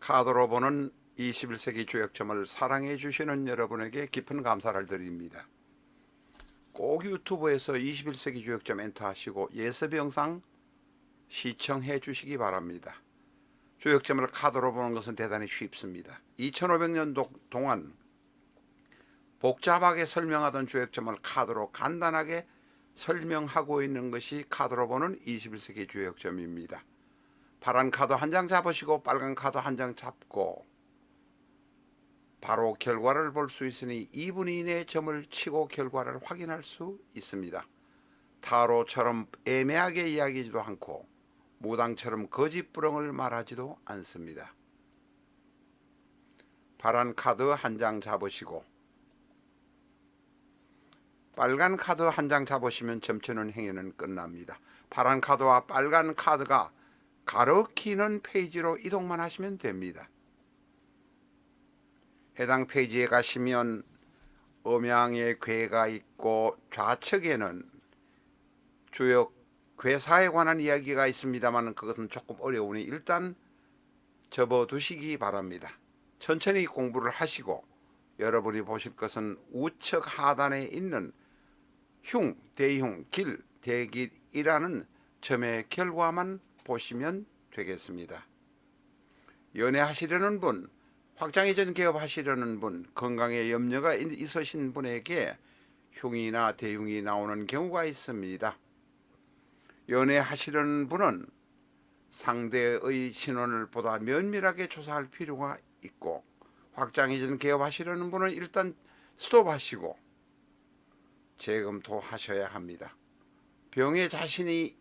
카드로 보는 21세기 주역점을 사랑해 주시는 여러분에게 깊은 감사를 드립니다. 꼭 유튜브에서 21세기 주역점 엔터하시고 예습 영상 시청해 주시기 바랍니다. 주역점을 카드로 보는 것은 대단히 쉽습니다. 2500년 동안 복잡하게 설명하던 주역점을 카드로 간단하게 설명하고 있는 것이 카드로 보는 21세기 주역점입니다. 파란 카드 한 장 잡으시고 빨간 카드 한 장 잡고 바로 결과를 볼 수 있으니 2분 이내에 점을 치고 결과를 확인할 수 있습니다. 타로처럼 애매하게 이야기하지도 않고 무당처럼 거짓부렁을 말하지도 않습니다. 파란 카드 한 장 잡으시고 빨간 카드 한 장 잡으시면 점치는 행위는 끝납니다. 파란 카드와 빨간 카드가 가리키는 페이지로 이동만 하시면 됩니다. 해당 페이지에 가시면 음양의 괴가 있고 좌측에는 주역 괴사에 관한 이야기가 있습니다만 그것은 조금 어려우니 일단 접어두시기 바랍니다. 천천히 공부를 하시고 여러분이 보실 것은 우측 하단에 있는 흉, 대흉, 길, 대길이라는 점의 결과만 보시면 되겠습니다. 연애하시려는 분, 확장이 전 개업하시려는 분, 건강에 염려가 있으신 분에게 흉이나 대흉이 나오는 경우가 있습니다. 연애하시려는 분은 상대의 신원을 보다 면밀하게 조사할 필요가 있고, 확장이 전 개업하시려는 분은 일단 스톱하시고 재검토하셔야 합니다. 병에 자신이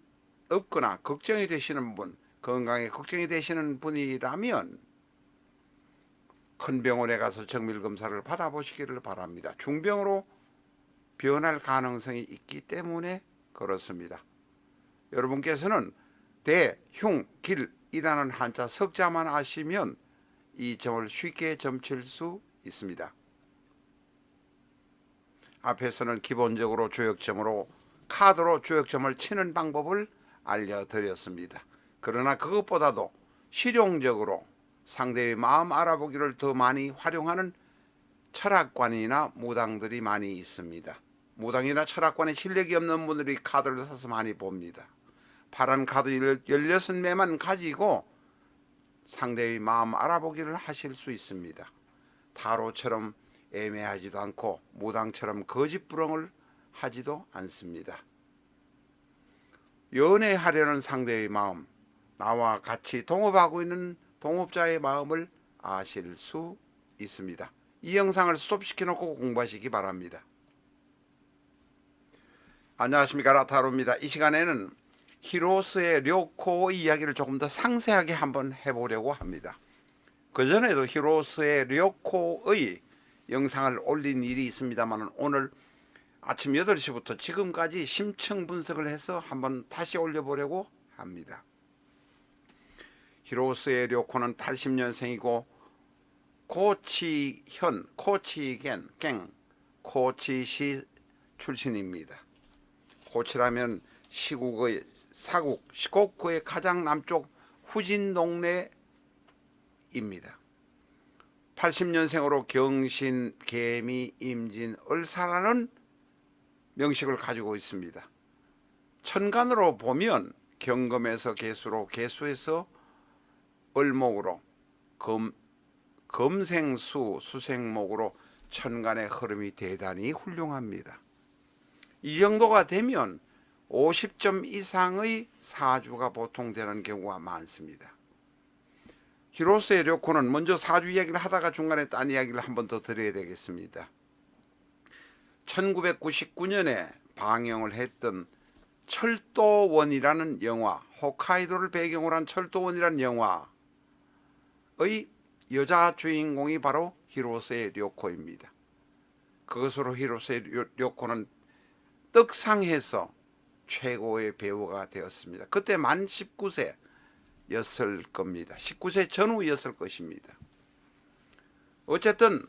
없거나 걱정이 되시는 분, 건강에 걱정이 되시는 분이라면 큰 병원에 가서 정밀검사를 받아보시기를 바랍니다. 중병으로 변할 가능성이 있기 때문에 그렇습니다. 여러분께서는 대, 흉, 길이라는 한자 석자만 아시면 이 점을 쉽게 점칠 수 있습니다. 앞에서는 기본적으로 주역점으로 카드로 주역점을 치는 방법을 알려드렸습니다. 그러나 그것보다도 실용적으로 상대의 마음 알아보기를 더 많이 활용하는 철학관이나 무당들이 많이 있습니다. 무당이나 철학관에 실력이 없는 분들이 카드를 사서 많이 봅니다. 파란 카드 16매만 가지고 상대의 마음 알아보기를 하실 수 있습니다. 타로처럼 애매하지도 않고 무당처럼 거짓부렁을 하지도 않습니다. 연애하려는 상대의 마음, 나와 같이 동업하고 있는 동업자의 마음을 아실 수 있습니다. 이 영상을 스톱시켜 놓고 공부하시기 바랍니다. 안녕하십니까, 라타로입니다. 이 시간에는 히로스의 료코의 이야기를 조금 더 상세하게 한번 해보려고 합니다. 그전에도 히로스의 료코의 영상을 올린 일이 있습니다만 오늘 아침 8시부터 지금까지 심층 분석을 해서 한번 다시 올려보려고 합니다. 히로스의 료코는 80년생이고 고치현, 고치겐, 고치시 출신입니다. 고치라면 시국의 사국 시코쿠의 가장 남쪽 후진 동네입니다. 80년생으로 경신, 개미, 임진, 을사라는 명식을 가지고 있습니다. 천간으로 보면 경금에서 개수로, 개수에서 을목으로, 금생수, 수생목으로 천간의 흐름이 대단히 훌륭합니다. 이 정도가 되면 50점 이상의 사주가 보통 되는 경우가 많습니다. 히로스의 료코는 먼저 사주 이야기를 하다가 중간에 딴 이야기를 한 번 더 드려야 되겠습니다. 1999년에 방영을 했던 철도원이라는 영화, 홋카이도를 배경으로 한 철도원이라는 영화의 여자 주인공이 바로 히로스의 료코입니다. 그것으로 히로스의 료코는 떡상해서 최고의 배우가 되었습니다. 그때 만 19세였을 겁니다. 19세 전후였을 것입니다. 어쨌든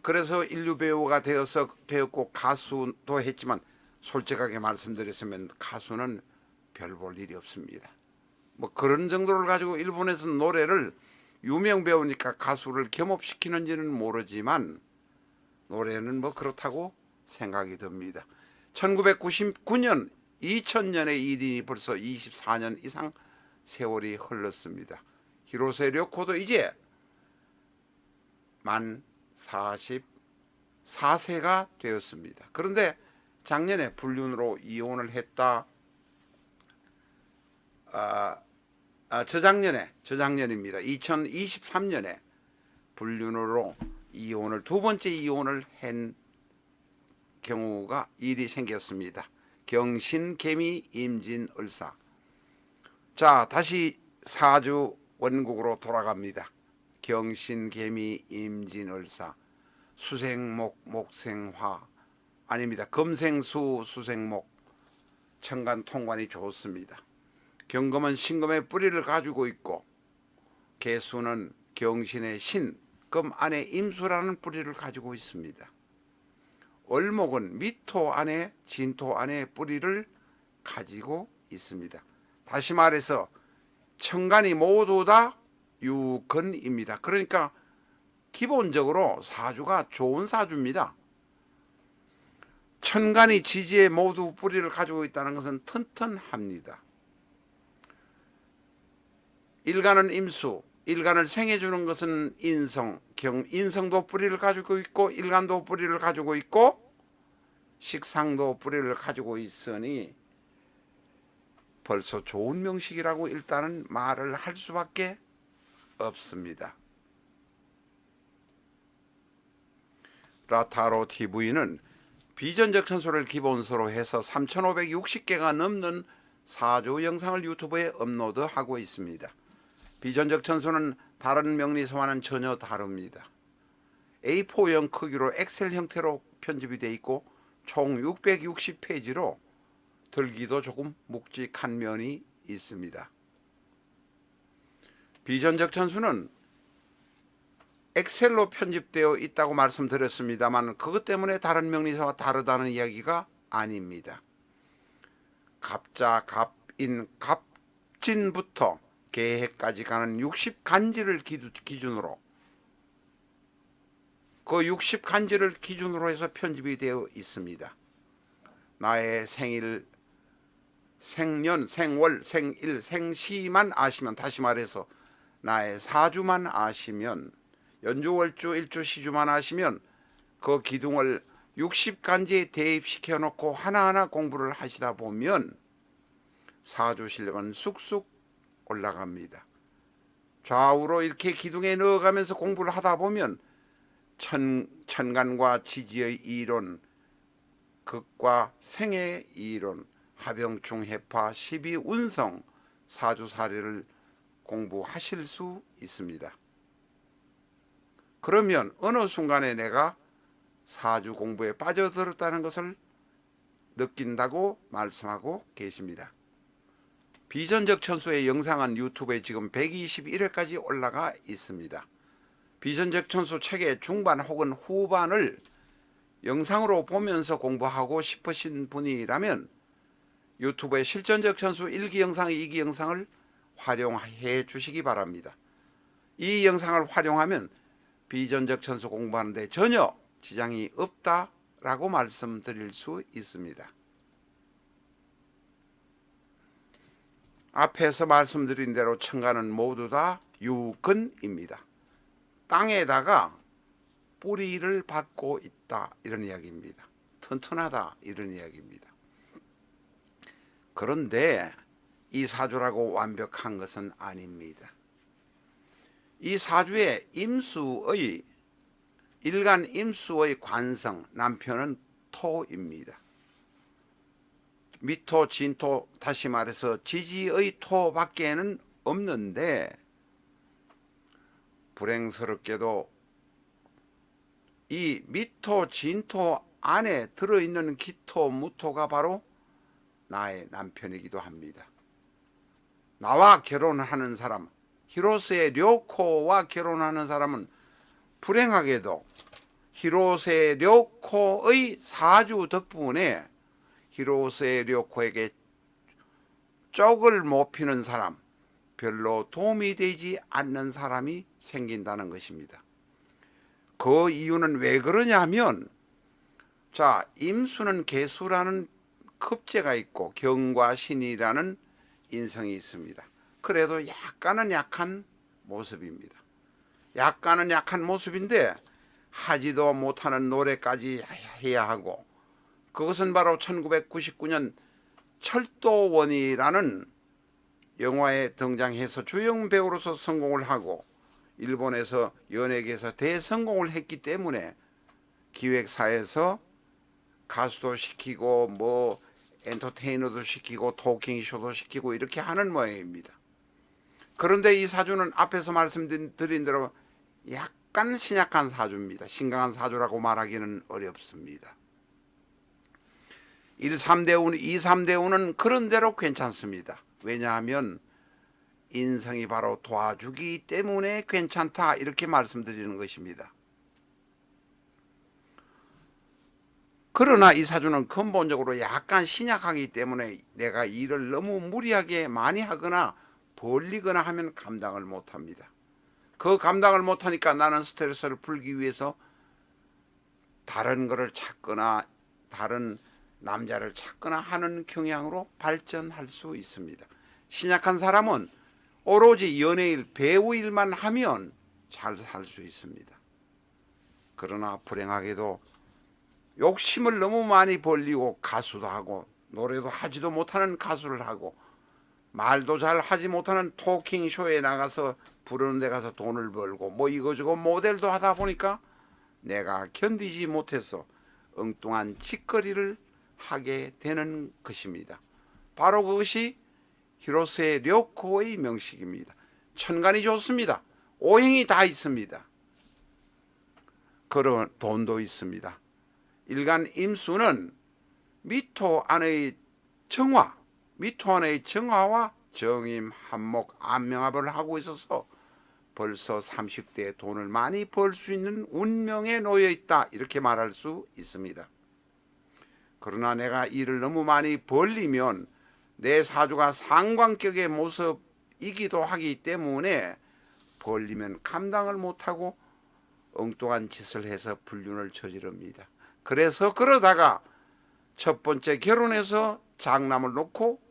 그래서 인류 배우가 되어서 배웠고 가수도 했지만 솔직하게 말씀드렸으면 가수는 별 볼 일이 없습니다. 뭐 그런 정도를 가지고 일본에서 노래를 유명 배우니까 가수를 겸업시키는지는 모르지만 노래는 뭐 그렇다고 생각이 듭니다. 1999년, 2000년의 일이니 벌써 24년 이상 세월이 흘렀습니다. 히로세 료코도 이제 만 44세가 되었습니다. 그런데 작년에 불륜으로 이혼을 했다. 저작년입니다. 2023년에 불륜으로 이혼을 두 번째 이혼을 한 경우가 일이 생겼습니다. 경신개미 임진을사. 자, 다시 사주 원국으로 돌아갑니다. 경신개미 임진을사. 수생목 목생화 아닙니다. 금생수 수생목. 천간 통관이 좋습니다. 경금은 신금의 뿌리를 가지고 있고 개수는 경신의 신, 금 안에 임수라는 뿌리를 가지고 있습니다. 을목은 미토 안에 진토 안에 뿌리를 가지고 있습니다. 다시 말해서 천간이 모두 다 유근입니다. 그러니까 기본적으로 사주가 좋은 사주입니다. 천간이 지지에 모두 뿌리를 가지고 있다는 것은 튼튼합니다. 일간은 임수, 일간을 생해주는 것은 인성, 인성도 뿌리를 가지고 있고 일간도 뿌리를 가지고 있고 식상도 뿌리를 가지고 있으니 벌써 좋은 명식이라고 일단은 말을 할 수밖에 없습니다. 라타로 TV는 비전적 천수를 기본서로 해서 3,560개가 넘는 사주 영상을 유튜브에 업로드하고 있습니다. 비전적 천수는 다른 명리서와는 전혀 다릅니다. A4형 크기로 엑셀 형태로 편집이 되어 있고 총 660페이지로 들기도 조금 묵직한 면이 있습니다. 비전적 천수는 엑셀로 편집되어 있다고 말씀드렸습니다만 그것 때문에 다른 명리서와 다르다는 이야기가 아닙니다. 갑자, 갑인, 갑진부터 계획까지 가는 60간지를 기준으로 그 60간지를 기준으로 해서 편집이 되어 있습니다. 나의 생일, 생년, 생월, 생일, 생시만 아시면, 다시 말해서 나의 사주만 아시면, 연주월주, 일주, 시주만 아시면 그 기둥을 60간지에 대입시켜 놓고 하나하나 공부를 하시다 보면 사주 실력은 쑥쑥 올라갑니다. 좌우로 이렇게 기둥에 넣어가면서 공부를 하다 보면 천간과 지지의 이론, 극과 생의 이론, 하병충, 해파, 12운성, 사주사례를 공부하실 수 있습니다. 그러면 어느 순간에 내가 사주 공부에 빠져들었다는 것을 느낀다고 말씀하고 계십니다. 비전적 천수의 영상은 유튜브에 지금 121회까지 올라가 있습니다. 비전적 천수 책의 중반 혹은 후반을 영상으로 보면서 공부하고 싶으신 분이라면 유튜브의 실전적 천수 1기 영상, 2기 영상을 활용해 주시기 바랍니다. 이 영상을 활용하면 비전적 천수 공부하는데 전혀 지장이 없다라고 말씀드릴 수 있습니다. 앞에서 말씀드린 대로 천간은 모두 다 유근입니다. 땅에다가 뿌리를 받고 있다 이런 이야기입니다. 튼튼하다 이런 이야기입니다. 그런데 이 사주라고 완벽한 것은 아닙니다. 이 사주의 임수의 일간 임수의 관성, 남편은 토입니다. 미토, 진토, 다시 말해서 지지의 토밖에는 없는데 불행스럽게도 이 미토, 진토 안에 들어있는 기토, 무토가 바로 나의 남편이기도 합니다. 나와 결혼하는 사람, 히로세 료코와 결혼하는 사람은 불행하게도 히로세 료코의 사주 덕분에 히로세 료코에게 쪽을 못 피는 사람, 별로 도움이 되지 않는 사람이 생긴다는 것입니다. 그 이유는 왜 그러냐면, 자, 임수는 개수라는 급제가 있고 경과신이라는 인성이 있습니다. 그래도 약간은 약한 모습입니다. 약간은 약한 모습인데 하지도 못하는 노래까지 해야 하고, 그것은 바로 1999년 철도원이라는 영화에 등장해서 주연 배우로서 성공을 하고 일본에서 연예계에서 대성공을 했기 때문에 기획사에서 가수도 시키고 뭐 엔터테이너도 시키고 토킹쇼도 시키고 이렇게 하는 모양입니다. 그런데 이 사주는 앞에서 말씀드린 대로 약간 신약한 사주입니다. 신강한 사주라고 말하기는 어렵습니다. 1, 3대운, 2, 3대운은 그런대로 괜찮습니다. 왜냐하면 인성이 바로 도와주기 때문에 괜찮다, 이렇게 말씀드리는 것입니다. 그러나 이 사주는 근본적으로 약간 신약하기 때문에 내가 일을 너무 무리하게 많이 하거나 벌리거나 하면 감당을 못합니다. 그 감당을 못하니까 나는 스트레스를 풀기 위해서 다른 것을 찾거나 다른 남자를 찾거나 하는 경향으로 발전할 수 있습니다. 신약한 사람은 오로지 연예일, 배우 일만 하면 잘 살 수 있습니다. 그러나 불행하게도 욕심을 너무 많이 벌리고 가수도 하고 노래도 하지도 못하는 가수를 하고 말도 잘 하지 못하는 토킹쇼에 나가서 부르는 데 가서 돈을 벌고 뭐 이거저거 모델도 하다 보니까 내가 견디지 못해서 엉뚱한 짓거리를 하게 되는 것입니다. 바로 그것이 히로세 료코의 명식입니다. 천간이 좋습니다. 오행이 다 있습니다. 그런 돈도 있습니다. 일간 임수는 미토 안의 정화, 미토 안의 정화와 정임, 한목, 안명합을 하고 있어서 벌써 30대에 돈을 많이 벌 수 있는 운명에 놓여 있다, 이렇게 말할 수 있습니다. 그러나 내가 일을 너무 많이 벌리면 내 사주가 상관격의 모습이기도 하기 때문에 벌리면 감당을 못하고 엉뚱한 짓을 해서 불륜을 저지릅니다. 그래서 그러다가 첫 번째 결혼해서 장남을 놓고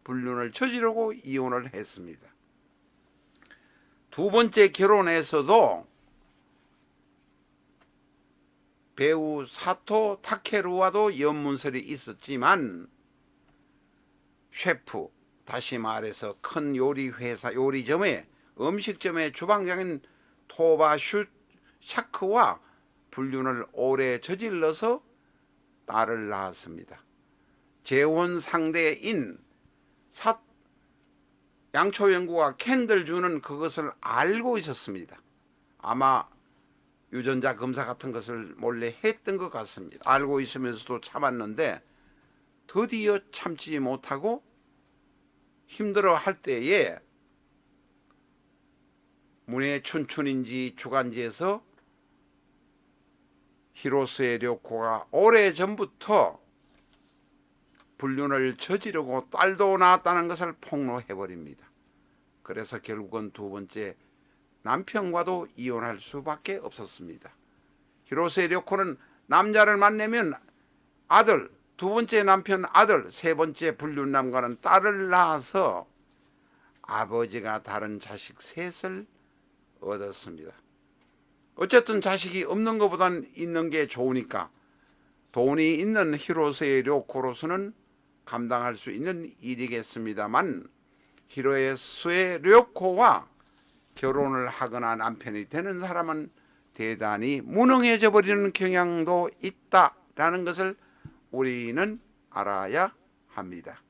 불륜을 저지르고 이혼을 했습니다. 두 번째 결혼에서도 배우 사토 타케루와도 연문설이 있었지만 셰프, 다시 말해서 큰 요리 회사, 요리점의 음식점의 주방장인 토바슈 샤크와 불륜을 오래 저질러서 딸을 낳았습니다. 재혼 상대인 양초연구가 캔들주는 그것을 알고 있었습니다. 아마 유전자 검사 같은 것을 몰래 했던 것 같습니다. 알고 있으면서도 참았는데 드디어 참지 못하고 힘들어 할 때에 문해춘춘인지 주간지에서 히로세 료코가 오래전부터 불륜을 저지르고 딸도 낳았다는 것을 폭로해버립니다. 그래서 결국은 두 번째 남편과도 이혼할 수밖에 없었습니다. 히로세 료코는 남자를 만나면 아들, 두 번째 남편 아들, 세 번째 불륜남과는 딸을 낳아서 아버지가 다른 자식 셋을 얻었습니다. 어쨌든 자식이 없는 것보다는 있는 게 좋으니까 돈이 있는 히로세 료코로서는 감당할 수 있는 일이겠습니다만, 히로세 료코와 결혼을 하거나 남편이 되는 사람은 대단히 무능해져 버리는 경향도 있다라는 것을 우리는 알아야 합니다.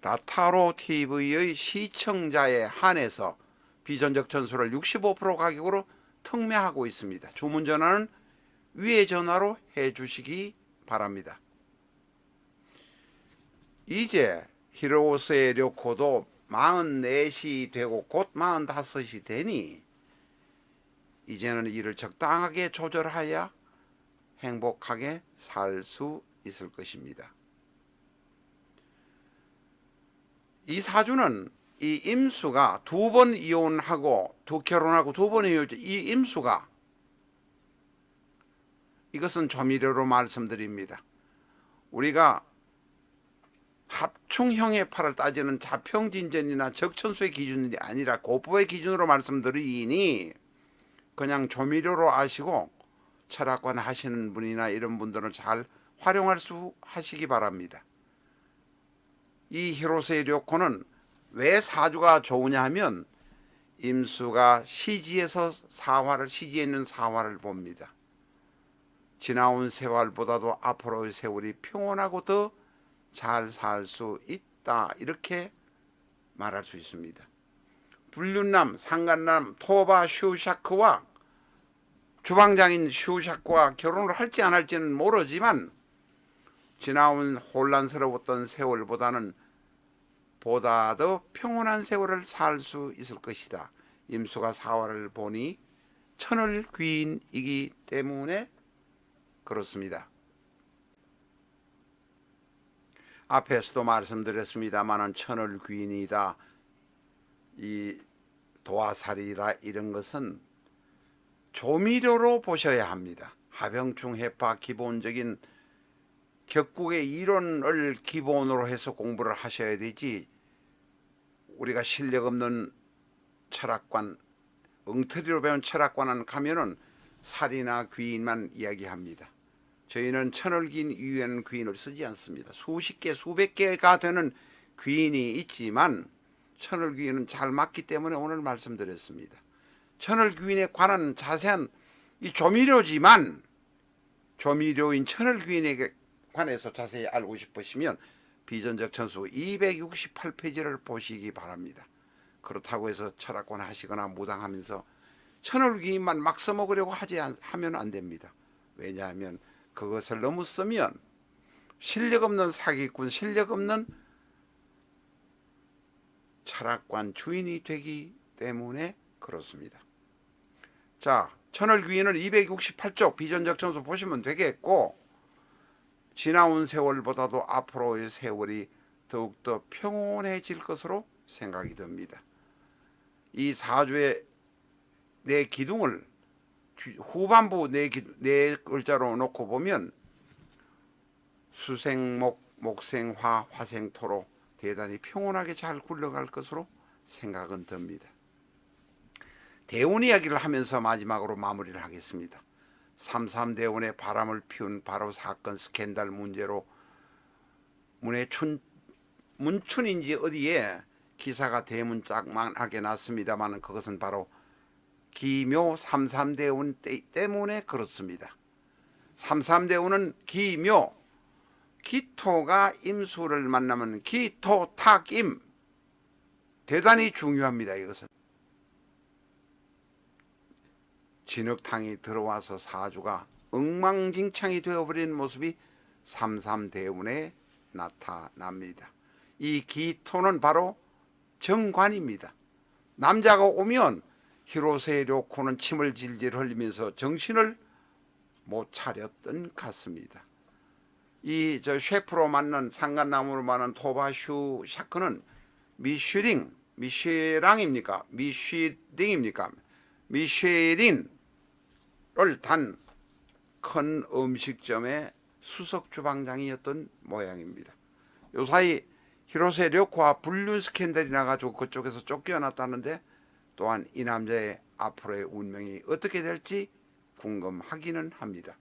라타로 TV의 시청자에 한해서 비전적 전수를 65% 가격으로 특매하고 있습니다. 주문 전화는 위의 전화로 해주시기 바랍니다. 이제 히로세 료코도 44이 되고 곧 45이 되니 이제는 일을 적당하게 조절하여 행복하게 살 수 있을 것입니다. 이 사주는 이 임수가 두 번 이혼하고 결혼하고 두 번 이혼할 때 이 임수가, 이것은 조미료로 말씀드립니다. 우리가 합충형해파를 따지는 자평진전이나 적천수의 기준이 아니라 고법의 기준으로 말씀드리니 그냥 조미료로 아시고 철학관 하시는 분이나 이런 분들은 잘 활용할 수 하시기 바랍니다. 이 히로세이 료코는 왜 사주가 좋으냐 하면 임수가 시지에서 시지에 있는 사화를 봅니다. 지나온 세월보다도 앞으로의 세월이 평온하고 더 잘 살 수 있다, 이렇게 말할 수 있습니다. 불륜남, 상간남 토바 슈샤크와 주방장인 슈샤크와 결혼을 할지 안 할지는 모르지만 지나온 혼란스러웠던 세월보다는 보다 더 평온한 세월을 살 수 있을 것이다. 임수가 사화를 보니 천을 귀인이기 때문에 그렇습니다. 앞에서도 말씀드렸습니다마는 천을 귀인이다, 이 도화살이다, 이런 것은 조미료로 보셔야 합니다. 하병충해파 기본적인 격국의 이론을 기본으로 해서 공부를 하셔야 되지, 우리가 실력 없는 철학관, 엉터리로 배운 철학관은 가면은 살이나 귀인만 이야기합니다. 저희는 천을 귀인 이후에는 귀인을 쓰지 않습니다. 수십 개, 수백 개가 되는 귀인이 있지만 천을 귀인은 잘 맞기 때문에 오늘 말씀드렸습니다. 천을 귀인에 관한 자세한 이 조미료지만, 조미료인 천을 귀인에 관해서 자세히 알고 싶으시면 비전적 천수 268페이지를 보시기 바랍니다. 그렇다고 해서 철학관 하시거나 무당하면서 천을 귀인만 막 써먹으려고 하면 안 됩니다. 왜냐하면 그것을 너무 쓰면 실력 없는 사기꾼, 실력 없는 철학관 주인이 되기 때문에 그렇습니다. 자, 천을 귀인은 268쪽 비전적 천수 보시면 되겠고, 지나온 세월보다도 앞으로의 세월이 더욱더 평온해질 것으로 생각이 듭니다. 이 사주의 내 기둥을 후반부 네 글자로 놓고 보면 수생목, 목생화, 화생토로 대단히 평온하게 잘 굴러갈 것으로 생각은 듭니다. 대운 이야기를 하면서 마지막으로 마무리를 하겠습니다. 삼삼대운에 바람을 피운 바로 사건 스캔들 문제로 문춘인지 어디에 기사가 대문짝만하게 났습니다만 그것은 바로 기묘 삼삼대운 때문에 그렇습니다. 삼삼대운은 기묘, 기토가 임수를 만나면 기토탁임, 대단히 중요합니다. 이것은 진흙탕이 들어와서 사주가 엉망진창이 되어버리는 모습이 삼삼대운에 나타납니다. 이 기토는 바로 정관입니다. 남자가 오면 히로세이 료코는 침을 질질 흘리면서 정신을 못 차렸던 같습니다. 이 셰프로 만난 상간나무로 만난 토바슈 샤크는 미쉐랑입니까? 미쉐린을 단 큰 음식점의 수석 주방장이었던 모양입니다. 요사이 히로세이 료코와 불륜 스캔들이 나가지고 그쪽에서 쫓겨났다는데, 또한 이 남자의 앞으로의 운명이 어떻게 될지 궁금하기는 합니다.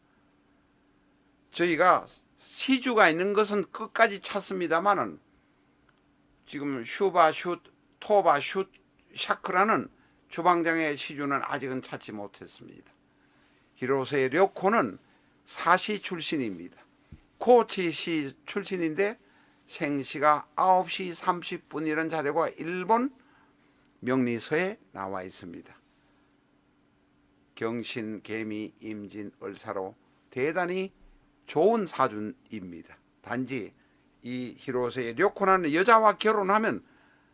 저희가 시주가 있는 것은 끝까지 찾습니다만은 지금 토바 샤크라는 주방장의 시주는 아직은 찾지 못했습니다. 히로세이 료코는 사시 출신입니다. 코치시 출신인데 생시가 9시 30분이라는 자료가 일본 명리서에 나와 있습니다. 경신, 개미, 임진, 을사로 대단히 좋은 사주입니다. 단지 이 히로세이 료코라는 여자와 결혼하면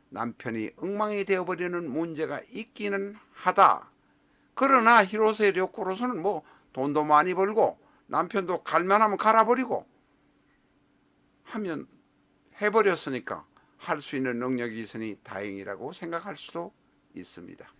남편이 엉망이 되어버리는 문제가 있기는 하다. 그러나 히로세이 료코로서는 뭐 돈도 많이 벌고 남편도 갈만하면 갈아버리고 하면 해버렸으니까 할 수 있는 능력이 있으니 다행이라고 생각할 수도 있습니다.